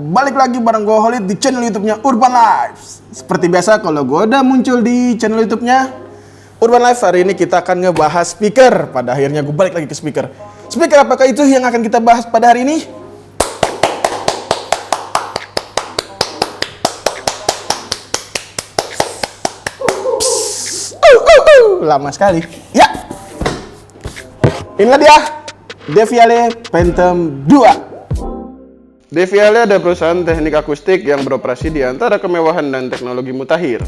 balik lagi bareng gue Holid di channel YouTube-nya Urban Life. Seperti biasa kalau gue udah muncul di channel YouTube-nya Urban Life, hari ini kita akan ngebahas speaker. Pada akhirnya gue balik lagi ke speaker. Speaker apakah itu yang akan kita bahas pada hari ini? Lama sekali. Ya. Inilah dia Deviale Phantom 2. Deviale adalah perusahaan teknik akustik yang beroperasi di antara kemewahan dan teknologi mutakhir.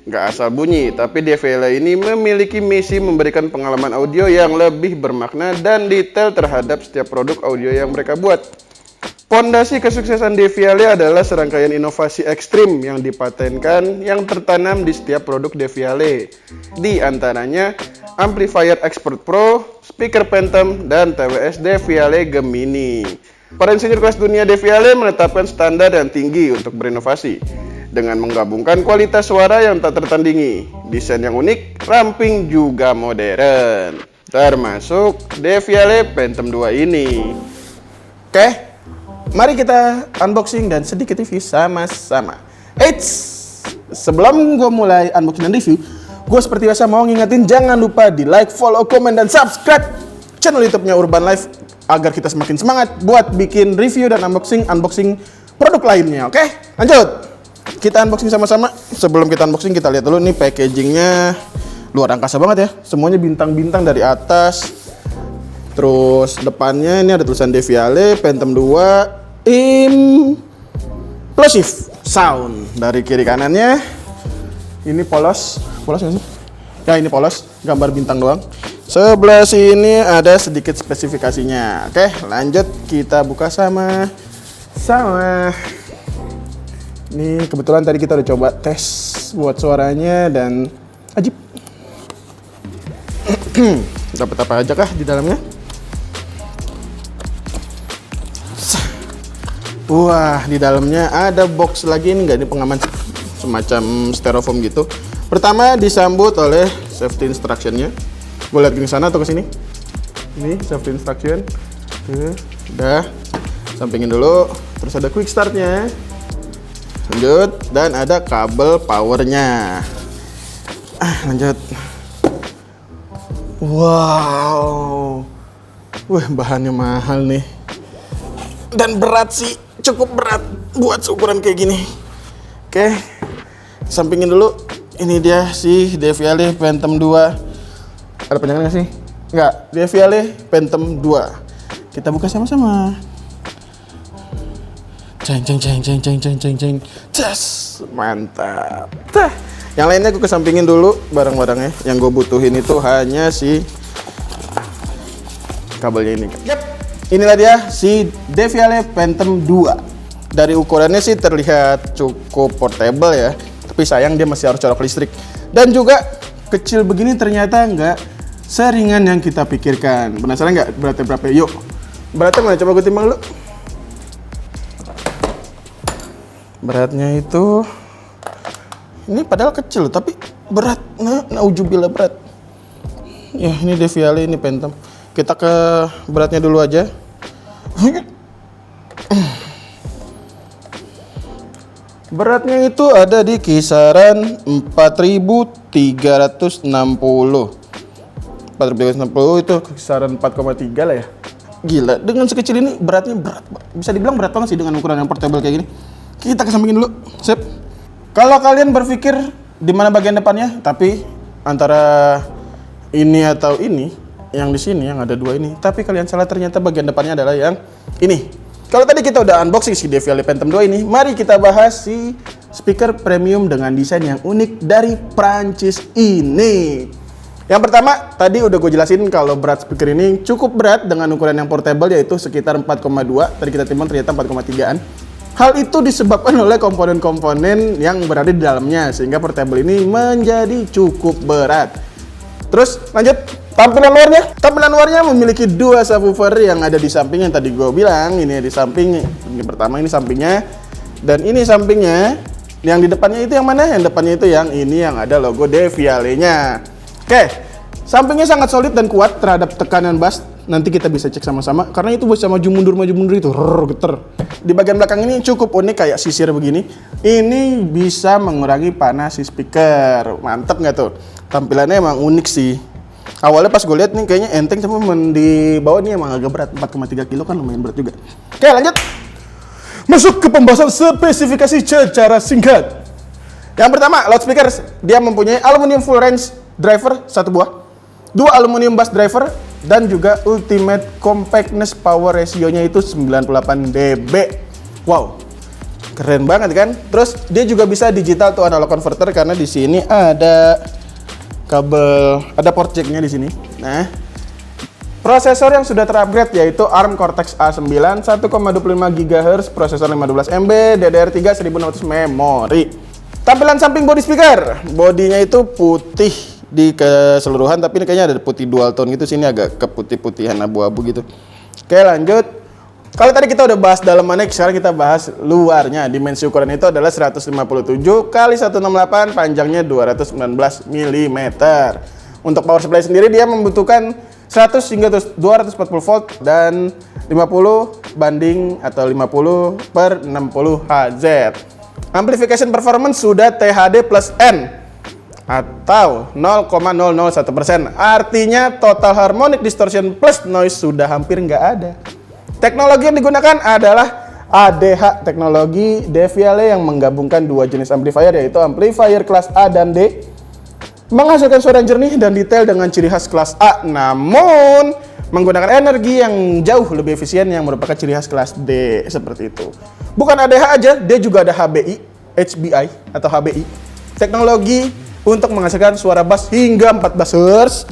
Gak asal bunyi, tapi Deviale ini memiliki misi memberikan pengalaman audio yang lebih bermakna dan detail terhadap setiap produk audio yang mereka buat. Pondasi kesuksesan Deviale adalah serangkaian inovasi ekstrim yang dipatenkan yang tertanam di setiap produk Deviale. Di antaranya amplifier Expert Pro, speaker Phantom, dan TWS Deviale Gemini. Para insinyur kelas dunia Deviale menetapkan standar yang tinggi untuk berinovasi dengan menggabungkan kualitas suara yang tak tertandingi, desain yang unik, ramping juga modern, termasuk Deviale Phantom 2 ini. Oke, mari kita unboxing dan sedikit review sama-sama. Eits, sebelum gue mulai unboxing dan review, gue seperti biasa mau ngingetin jangan lupa di like, follow, komen, dan subscribe channel YouTube-nya Urban Life agar kita semakin semangat buat bikin review dan unboxing produk lainnya. Oke, lanjut. Kita unboxing sama-sama. Sebelum kita unboxing, kita lihat dulu nih packagingnya luar angkasa banget ya. Semuanya bintang-bintang dari atas. Terus depannya ini ada tulisan Deviale Phantom 2 Implosive Sound. Dari kiri kanannya ini polos nggak sih? Ya ini polos, gambar bintang doang. Sebelah sini ada sedikit spesifikasinya. Oke, lanjut kita buka sama. Ini kebetulan tadi kita udah coba tes buat suaranya dan ajib. Dapat apa aja kah di dalamnya? Wah, di dalamnya ada box lagi. Ini enggak, ini pengaman semacam styrofoam gitu. Pertama disambut oleh safety instruction-nya. Gue lihat ke sana atau ke sini. Ini safety instruction. Udah. Sampingin dulu. Terus ada quick start-nya. Lanjut, dan ada kabel powernya. Lanjut. Wow. Wah, bahannya mahal nih. Dan berat sih, cukup berat buat seukuran kayak gini. Oke. Sampingin dulu. Ini dia si Deviale Phantom 2. Ada panjangan nggak sih? Nggak. Deviale Phantom 2. Kita buka sama-sama. Ceng. Yes, mantap. Yang lainnya gue kesampingin dulu barang-barangnya. Yang gue butuhin itu hanya si kabelnya ini. Yap. Inilah dia si Deviale Phantom 2. Dari ukurannya sih terlihat cukup portable ya. Tapi sayang dia masih harus colok listrik. Dan juga kecil begini ternyata nggak seringan yang kita pikirkan. Penasaran nggak beratnya berapa? Yuk, beratnya mana? Coba gue timbang dulu. Beratnya itu, ini padahal kecil tapi berat. Naujubillah berat. Ya ini Deviale, ini Phantom. Kita ke beratnya dulu aja. Beratnya itu ada di kisaran 4.360. 4.360 itu kisaran 4,3 lah ya. Gila, dengan sekecil ini beratnya berat. Bisa dibilang berat banget sih dengan ukuran yang portable kayak gini. Kita kesampingin dulu. Sip. Kalau kalian berpikir di mana bagian depannya, tapi antara ini atau ini, yang di sini yang ada dua ini, tapi kalian salah, ternyata bagian depannya adalah yang ini. Kalau tadi kita udah unboxing si Deviale Phantom 2 ini, mari kita bahas si speaker premium dengan desain yang unik dari Prancis ini. Yang pertama, tadi udah gue jelasin kalau berat speaker ini cukup berat dengan ukuran yang portable, yaitu sekitar 4,2. Tadi kita timbang ternyata 4,3an. Hal itu disebabkan oleh komponen-komponen yang berada di dalamnya, sehingga portable ini menjadi cukup berat. Terus lanjut. Tampilan luarnya memiliki dua subwoofer yang ada di samping yang tadi gue bilang. Ini di samping, ini pertama ini sampingnya, dan ini sampingnya. Yang di depannya itu yang mana? Yang depannya itu yang ini yang ada logo Deviale-nya. Oke, sampingnya sangat solid dan kuat terhadap tekanan bass nanti kita bisa cek sama-sama karena itu bisa maju mundur itu geter. Di bagian belakang ini cukup unik kayak sisir begini. Ini bisa mengurangi panas si speaker. Mantap nggak tuh? Tampilannya emang unik sih. Awalnya pas gue lihat nih kayaknya enteng, tapi di bawah nih emang agak berat, 4,3 kilo kan lumayan berat juga. Oke, lanjut. Masuk ke pembahasan spesifikasi secara singkat. Yang pertama, loudspeaker. Dia mempunyai aluminium full range driver 1 buah, 2 aluminium bass driver, dan juga ultimate compactness power ratio-nya itu 98 dB. Wow, keren banget kan? Terus dia juga bisa digital to analog converter karena di sini ada kabel, ada port jack-nya di sini. Nah, prosesor yang sudah terupgrade yaitu ARM Cortex A9 1,25 GHz, prosesor 15 MB, DDR3 1600 memori. Tampilan samping body speaker, bodinya itu putih di keseluruhan, tapi ini kayaknya ada putih dual tone gitu, sini agak keputih-putihan abu-abu gitu. Oke, lanjut. Kalau tadi kita udah bahas dalamannya, sekarang kita bahas luarnya. Dimensi ukuran itu adalah 157 x 168, panjangnya 219 mm. Untuk power supply sendiri dia membutuhkan 100 hingga 240 volt dan 50 banding atau 50 per 60 Hz. Amplification performance sudah THD plus N atau 0,001%. Artinya total harmonic distortion plus noise sudah hampir nggak ada. Teknologi yang digunakan adalah ADH, teknologi Deviale yang menggabungkan 2 jenis amplifier, yaitu amplifier kelas A dan D, menghasilkan suara yang jernih dan detail dengan ciri khas kelas A, namun menggunakan energi yang jauh lebih efisien yang merupakan ciri khas kelas D, seperti itu. Bukan ADH aja, dia juga ada HBI atau HBI, teknologi untuk menghasilkan suara bass hingga 14 Hz.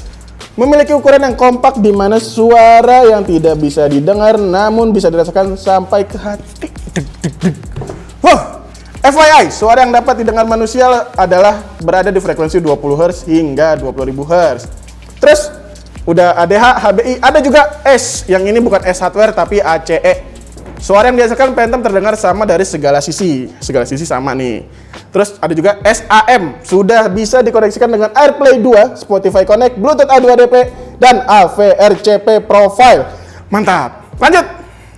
Memiliki ukuran yang kompak di mana suara yang tidak bisa didengar namun bisa dirasakan sampai ke hati. Wah, FYI, suara yang dapat didengar manusia adalah berada di frekuensi 20 Hz hingga 20.000 Hz. Terus udah ADH, HBI, ada juga S, yang ini bukan S hardware tapi ACE. Suara yang dihasilkan Phantom terdengar sama dari segala sisi sama nih. Terus ada juga SAM, sudah bisa dikoneksikan dengan AirPlay 2, Spotify Connect, Bluetooth A2DP, dan AVRCP Profile. Mantap. Lanjut.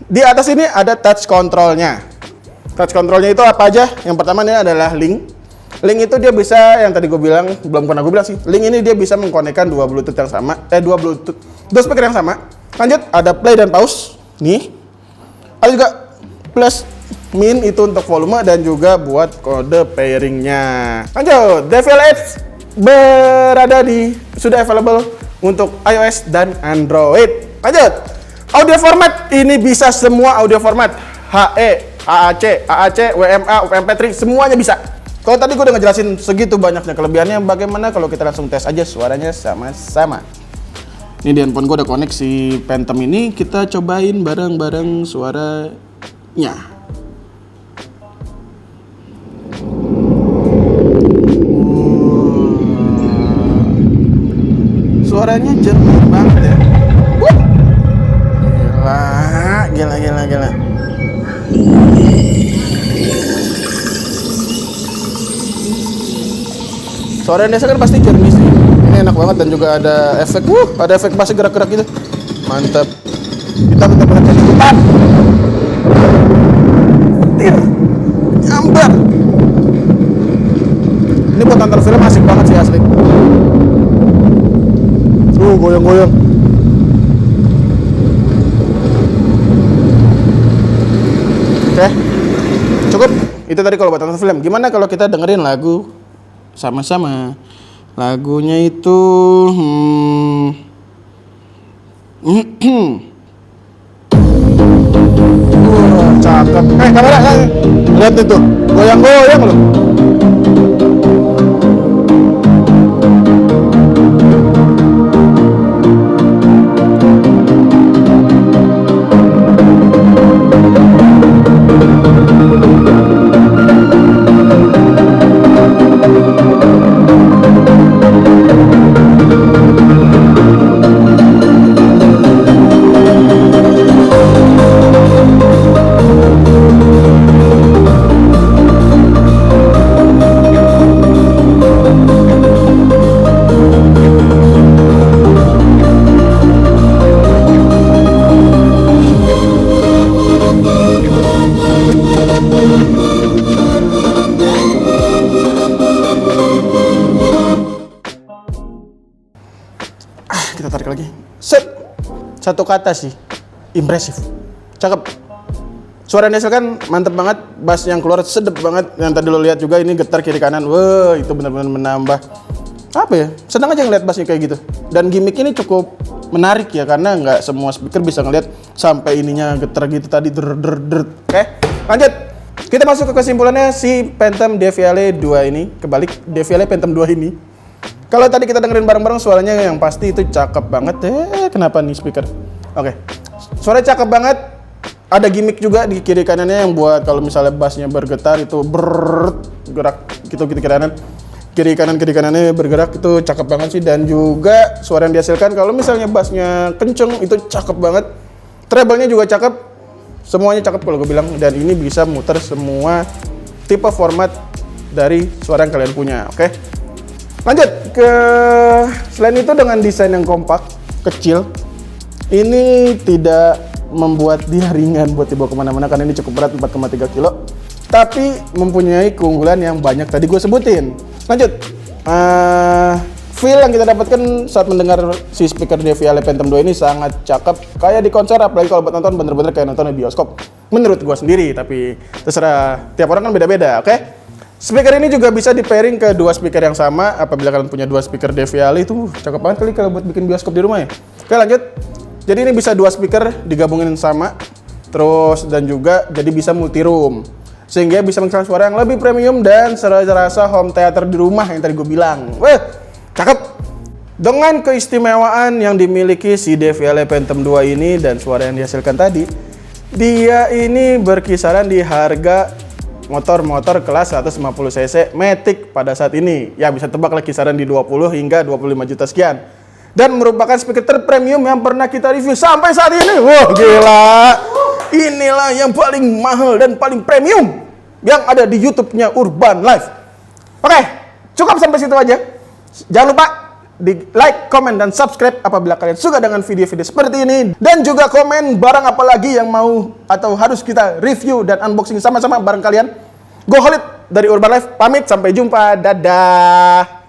Di atas ini ada touch controlnya. Touch controlnya itu apa aja? Yang pertama ini adalah link. Link itu dia bisa, yang tadi gue bilang, belum pernah gue bilang sih. Link ini dia bisa mengkonekkan dua Bluetooth yang sama, dua speaker yang sama. Lanjut, ada play dan pause. Nih. Ada juga plus min itu untuk volume dan juga buat kode pairingnya. Lanjut, Devial Edge sudah available untuk iOS dan Android. Lanjut, audio format ini bisa semua audio format, HE, AAC, WMA, MP3 semuanya bisa. Kalau tadi gue udah ngejelasin segitu banyaknya kelebihannya, bagaimana kalau kita langsung tes aja suaranya sama-sama. Ini di handphone gue udah connect si Phantom ini, kita cobain bareng-bareng suaranya. Suaranya jernih banget ya. Gila. Suara Indonesia kan pasti jernih sih. Ini enak banget dan juga ada efek bass gerak-gerak gitu. Mantap. Kita benar-benar jadi cepat. Petir. Nyambar. Ini buat nonton film asik banget sih asli. Goyang-goyang. Oke. Cukup. Itu tadi kalau buat nonton film. Gimana kalau kita dengerin lagu sama-sama? Lagunya itu cakep. Kamera, lihat itu, goyang-goyang loh. kita tarik lagi. Set. Satu kata sih, impresif. Cakep. Suara yang dihasilkan mantep banget, bass yang keluar sedep banget. Yang tadi lo lihat juga ini getar kiri kanan. Wah, itu benar-benar menambah apa ya? Senang aja ngeliat bassnya kayak gitu. Dan gimmick ini cukup menarik ya, karena nggak semua speaker bisa ngeliat sampai ininya getar gitu tadi. Oke, lanjut. Kita masuk ke kesimpulannya si Phantom DVLA 2 ini. Kebalik, DVLA Phantom 2 ini. Kalau tadi kita dengerin bareng-bareng suaranya yang pasti itu cakep banget. Kenapa nih speaker? Oke. Suaranya cakep banget. Ada gimmick juga di kiri kanannya yang buat kalau misalnya bassnya bergetar itu gerak gitu kiri kanan. Kiri kanannya bergerak itu cakep banget sih. Dan juga suara yang dihasilkan kalau misalnya bassnya kenceng itu cakep banget. Treble-nya juga cakep. Semuanya cakep kalau gue bilang. Dan ini bisa muter semua tipe format dari suara yang kalian punya. Oke. Lanjut ke selain itu dengan desain yang kompak, kecil, ini tidak membuat dia ringan buat dibawa kemana-mana karena ini cukup berat 4,3 kilo, tapi mempunyai keunggulan yang banyak tadi gue sebutin. Lanjut, feel yang kita dapatkan saat mendengar si speaker DVLA Phantom 2 ini sangat cakep, kayak di konser, apalagi kalau buat nonton bener-bener kayak nonton di bioskop. Menurut gue sendiri, tapi terserah tiap orang kan beda-beda, oke? Speaker ini juga bisa di pairing ke dua speaker yang sama. Apabila kalian punya dua speaker DVLA itu cakep banget kali kalau buat bikin bioskop di rumah ya. Oke, lanjut. Jadi ini bisa dua speaker digabungin sama. Terus dan juga jadi bisa multi room. Sehingga bisa menghasilkan suara yang lebih premium dan serasa home theater di rumah yang tadi gue bilang. Wah, cakep. Dengan keistimewaan yang dimiliki si DVLA Phantom 2 ini dan suara yang dihasilkan tadi, dia ini berkisaran di harga motor kelas 150 cc Matic pada saat ini. Ya bisa tebak lah kisaran di 20 hingga 25 juta sekian. Dan merupakan speaker terpremium yang pernah kita review sampai saat ini. Wah, gila. Inilah yang paling mahal dan paling premium yang ada di YouTube-nya Urban Life. Oke, cukup sampai situ aja. Jangan lupa di like, comment, dan subscribe apabila kalian suka dengan video-video seperti ini. Dan juga komen barang apa lagi yang mau atau harus kita review dan unboxing sama-sama bareng kalian. Go Holid dari Urban Life, pamit, sampai jumpa, dadah.